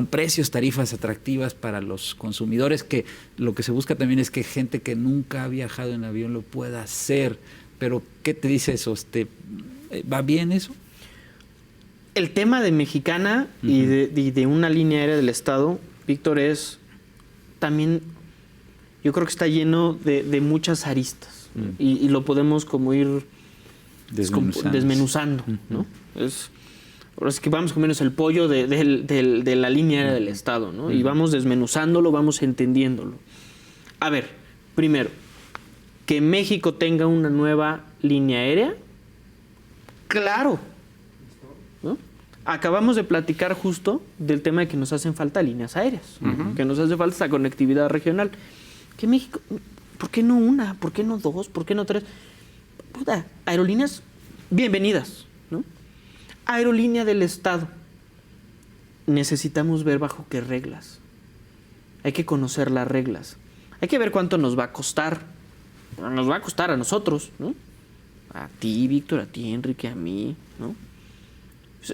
precios, tarifas atractivas para los consumidores, que lo que se busca también es que gente que nunca ha viajado en avión lo pueda hacer. Pero, ¿qué te dice eso? ¿Va bien eso? El tema de Mexicana y de una línea aérea del Estado, Víctor, es también, yo creo que está lleno de muchas aristas, y lo podemos como ir desmenuzando, ¿no? Ahora es que vamos comiendo el pollo de la línea aérea del Estado, ¿no? Y vamos desmenuzándolo, vamos entendiéndolo. A ver, primero, que México tenga una nueva línea aérea, claro, ¿no? Acabamos de platicar justo del tema de que nos hacen falta líneas aéreas, que nos hace falta esta conectividad regional. Que México, ¿por qué no una? ¿Por qué no dos? ¿Por qué no tres? Puta, aerolíneas bienvenidas, ¿no? Aerolínea del Estado. Necesitamos ver bajo qué reglas. Hay que conocer las reglas. Hay que ver cuánto nos va a costar. Nos va a costar a nosotros, ¿no? A ti, Víctor, a ti, Enrique, a mí, ¿no?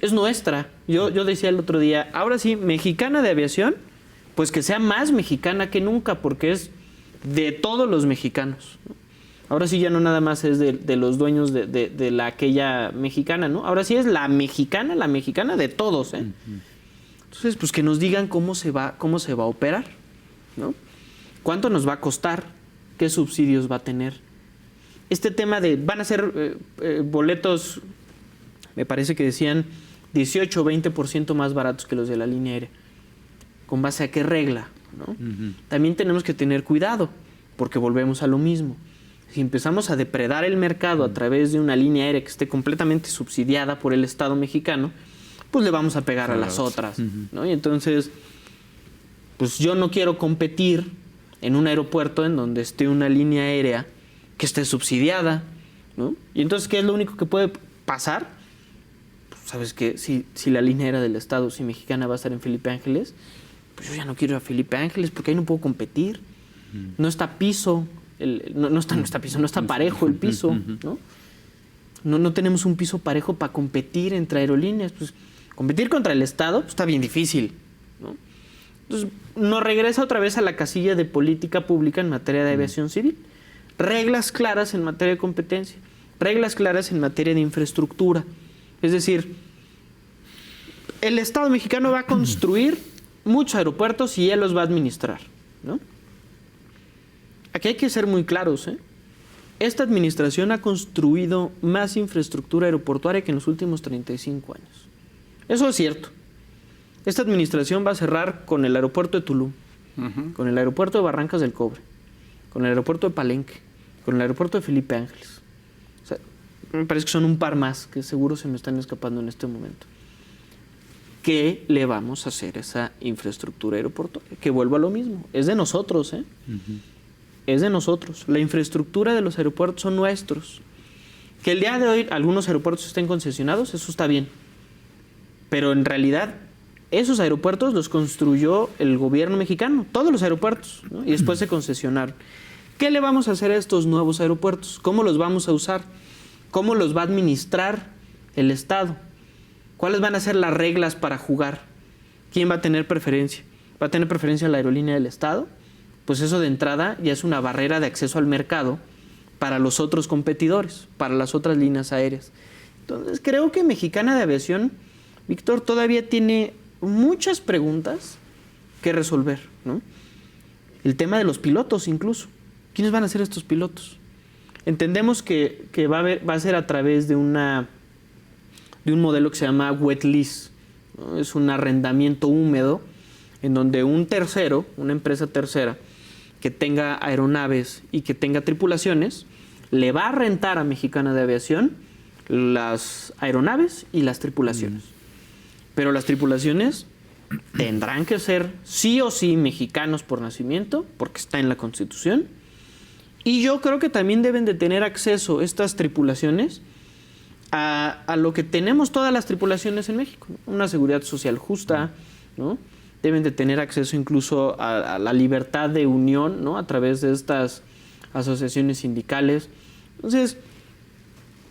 Es nuestra. Yo decía el otro día, ahora sí, mexicana de aviación, pues que sea más mexicana que nunca, porque es de todos los mexicanos, ¿no? Ahora sí ya no nada más es de los dueños de aquella mexicana, ¿no? Ahora sí es la mexicana de todos, ¿eh? Entonces, pues que nos digan cómo se va a operar, ¿no? ¿Cuánto nos va a costar? ¿Qué subsidios va a tener? Este tema van a ser boletos, me parece que decían 18 o 20% más baratos que los de la línea aérea. ¿Con base a qué regla, no? También tenemos que tener cuidado, porque volvemos a lo mismo. Si empezamos a depredar el mercado a través de una línea aérea que esté completamente subsidiada por el Estado mexicano, pues le vamos a pegar a las otras, ¿no? Y entonces, pues yo no quiero competir en un aeropuerto en donde esté una línea aérea que esté subsidiada, ¿no? Y entonces, ¿qué es lo único que puede pasar? Pues, ¿sabes qué? Si la línea aérea del Estado, si Mexicana va a estar en Felipe Ángeles, pues yo ya no quiero ir a Felipe Ángeles porque ahí no puedo competir. No está piso, no está parejo el piso, ¿no? No tenemos un piso parejo para competir entre aerolíneas. Pues competir contra el Estado pues, está bien difícil, ¿no? Entonces, nos regresa otra vez a la casilla de política pública en materia de aviación civil. Reglas claras en materia de competencia, reglas claras en materia de infraestructura. Es decir, el Estado mexicano va a construir muchos aeropuertos y él los va a administrar, ¿no? Aquí hay que ser muy claros, ¿eh? Esta administración ha construido más infraestructura aeroportuaria que en los últimos 35 años. Eso es cierto. Esta administración va a cerrar con el aeropuerto de Tulum, con el aeropuerto de Barrancas del Cobre, con el aeropuerto de Palenque, con el aeropuerto de Felipe Ángeles. O sea, me parece que son un par más que seguro se me están escapando en este momento. ¿Qué le vamos a hacer a esa infraestructura aeroportuaria? Que vuelva a lo mismo. Es de nosotros, ¿eh? Es de nosotros. La infraestructura de los aeropuertos son nuestros. Que el día de hoy algunos aeropuertos estén concesionados, eso está bien. Pero en realidad, esos aeropuertos los construyó el gobierno mexicano, todos los aeropuertos, ¿no? Y después se concesionaron. ¿Qué le vamos a hacer a estos nuevos aeropuertos? ¿Cómo los vamos a usar? ¿Cómo los va a administrar el Estado? ¿Cuáles van a ser las reglas para jugar? ¿Quién va a tener preferencia? ¿Va a tener preferencia la aerolínea del Estado? Pues eso de entrada ya es una barrera de acceso al mercado para los otros competidores, para las otras líneas aéreas. Entonces creo que Mexicana de Aviación, Víctor, todavía tiene muchas preguntas que resolver, ¿no? El tema de los pilotos incluso. ¿Quiénes van a ser estos pilotos? Entendemos que va a ser a través de un modelo que se llama wet lease, ¿no? Es un arrendamiento húmedo en donde un tercero, una empresa tercera, que tenga aeronaves y que tenga tripulaciones, le va a rentar a Mexicana de Aviación las aeronaves y las tripulaciones. Pero las tripulaciones tendrán que ser sí o sí mexicanos por nacimiento, porque está en la Constitución. Y yo creo que también deben de tener acceso estas tripulaciones a lo que tenemos todas las tripulaciones en México, ¿no? Una seguridad social justa, ¿no? Deben de tener acceso incluso a la libertad de unión, ¿no? A través de estas asociaciones sindicales. Entonces,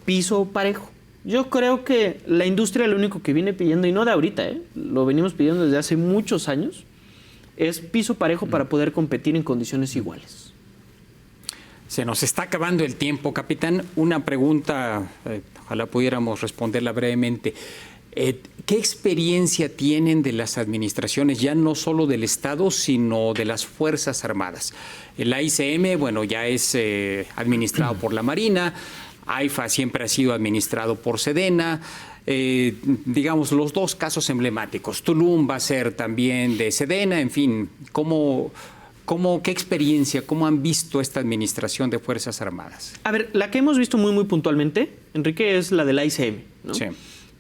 piso parejo. Yo creo que la industria lo único que viene pidiendo, y no de ahorita, lo venimos pidiendo desde hace muchos años, es piso parejo para poder competir en condiciones iguales. Se nos está acabando el tiempo, capitán. Una pregunta, ojalá pudiéramos responderla brevemente. ¿Qué experiencia tienen de las administraciones, ya no solo del Estado, sino de las Fuerzas Armadas? El AICM, bueno, ya es administrado por la Marina. AIFA siempre ha sido administrado por Sedena. Digamos, los dos casos emblemáticos. Tulum va a ser también de Sedena. En fin, ¿qué experiencia, cómo han visto esta administración de Fuerzas Armadas? A ver, la que hemos visto muy puntualmente, Enrique, es la del AICM, ¿no? Sí.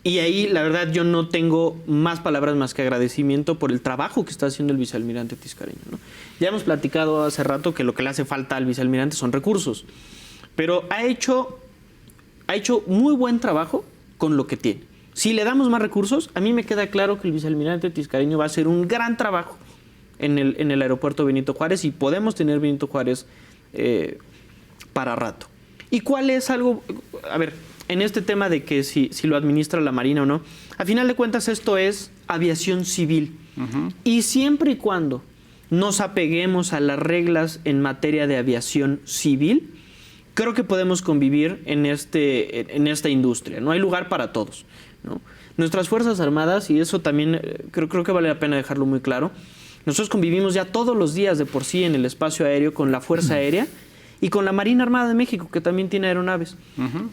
Y ahí, la verdad, yo no tengo más palabras más que agradecimiento por el trabajo que está haciendo el vicealmirante Tiscareño, ¿no? Ya hemos platicado hace rato que lo que le hace falta al vicealmirante son recursos, pero ha hecho muy buen trabajo con lo que tiene. Si le damos más recursos, a mí me queda claro que el vicealmirante Tiscareño va a hacer un gran trabajo en el aeropuerto Benito Juárez, y podemos tener Benito Juárez para rato. ¿Y cuál es algo? A ver, en este tema de que si lo administra la Marina o no, a final de cuentas esto es aviación civil. Y siempre y cuando nos apeguemos a las reglas en materia de aviación civil, creo que podemos convivir en esta industria. No hay lugar para todos, ¿no? Nuestras Fuerzas Armadas, y eso también creo que vale la pena dejarlo muy claro, nosotros convivimos ya todos los días de por sí en el espacio aéreo con la Fuerza Aérea y con la Marina Armada de México, que también tiene aeronaves.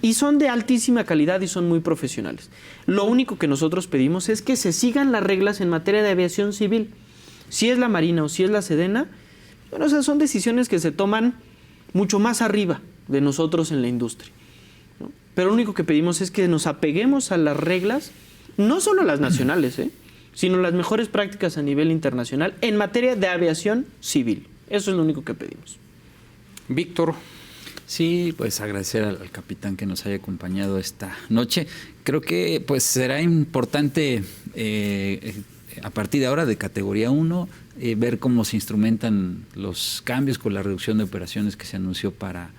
Y son de altísima calidad y son muy profesionales. Lo único que nosotros pedimos es que se sigan las reglas en materia de aviación civil. Si es la Marina o si es la Sedena, bueno, esas son decisiones que se toman mucho más arriba de nosotros en la industria, ¿no? Pero lo único que pedimos es que nos apeguemos a las reglas, no solo las nacionales, sino las mejores prácticas a nivel internacional en materia de aviación civil. Eso es lo único que pedimos. Víctor. Sí, pues agradecer al capitán que nos haya acompañado esta noche. Creo que pues será importante a partir de ahora de categoría 1 ver cómo se instrumentan los cambios con la reducción de operaciones que se anunció para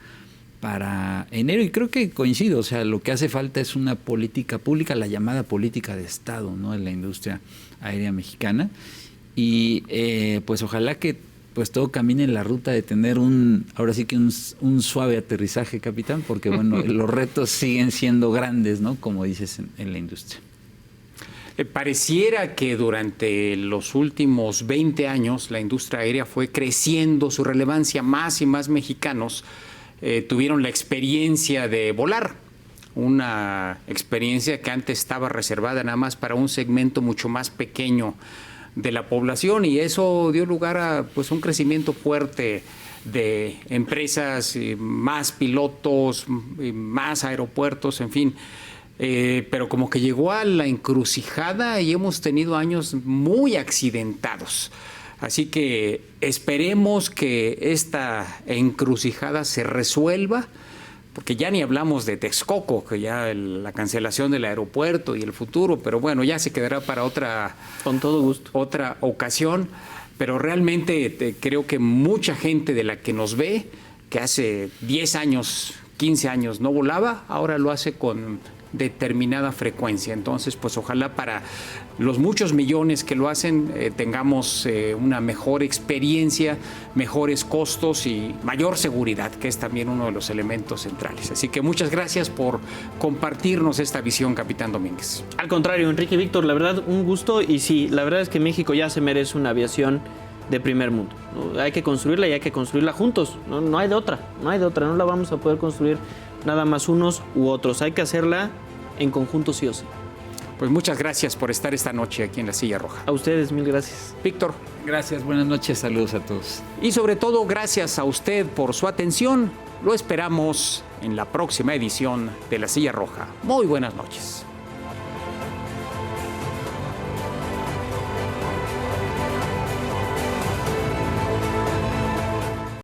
enero, y creo que coincido, o sea, lo que hace falta es una política pública, la llamada política de Estado, ¿no?, en la industria aérea mexicana, y pues ojalá que pues todo camine en la ruta de tener ahora sí que un suave aterrizaje, capitán, porque bueno, los retos siguen siendo grandes, ¿no?, como dices, en la industria. Pareciera que durante los últimos 20 años la industria aérea fue creciendo su relevancia, más y más mexicanos tuvieron la experiencia de volar, una experiencia que antes estaba reservada nada más para un segmento mucho más pequeño de la población, y eso dio lugar a pues un crecimiento fuerte de empresas, más pilotos, más aeropuertos, en fin. Pero como que llegó a la encrucijada y hemos tenido años muy accidentados. Así que esperemos que esta encrucijada se resuelva, porque ya ni hablamos de Texcoco, que ya la cancelación del aeropuerto y el futuro, pero bueno, ya se quedará para otra, con todo gusto, otra ocasión. Pero realmente creo que mucha gente de la que nos ve, que hace 10 años, 15 años no volaba, ahora lo hace con determinada frecuencia. Entonces, pues ojalá para los muchos millones que lo hacen tengamos una mejor experiencia, mejores costos y mayor seguridad, que es también uno de los elementos centrales. Así que muchas gracias por compartirnos esta visión, capitán Domínguez. Al contrario, Enrique y Víctor, la verdad, un gusto. Y sí, la verdad es que México ya se merece una aviación de primer mundo, ¿no? Hay que construirla y hay que construirla juntos. No hay de otra, no la vamos a poder construir nada más unos u otros. Hay que hacerla en conjunto sí o sí. Pues muchas gracias por estar esta noche aquí en La Silla Roja. A ustedes, mil gracias. Víctor. Gracias, buenas noches, saludos a todos. Y sobre todo, gracias a usted por su atención. Lo esperamos en la próxima edición de La Silla Roja. Muy buenas noches.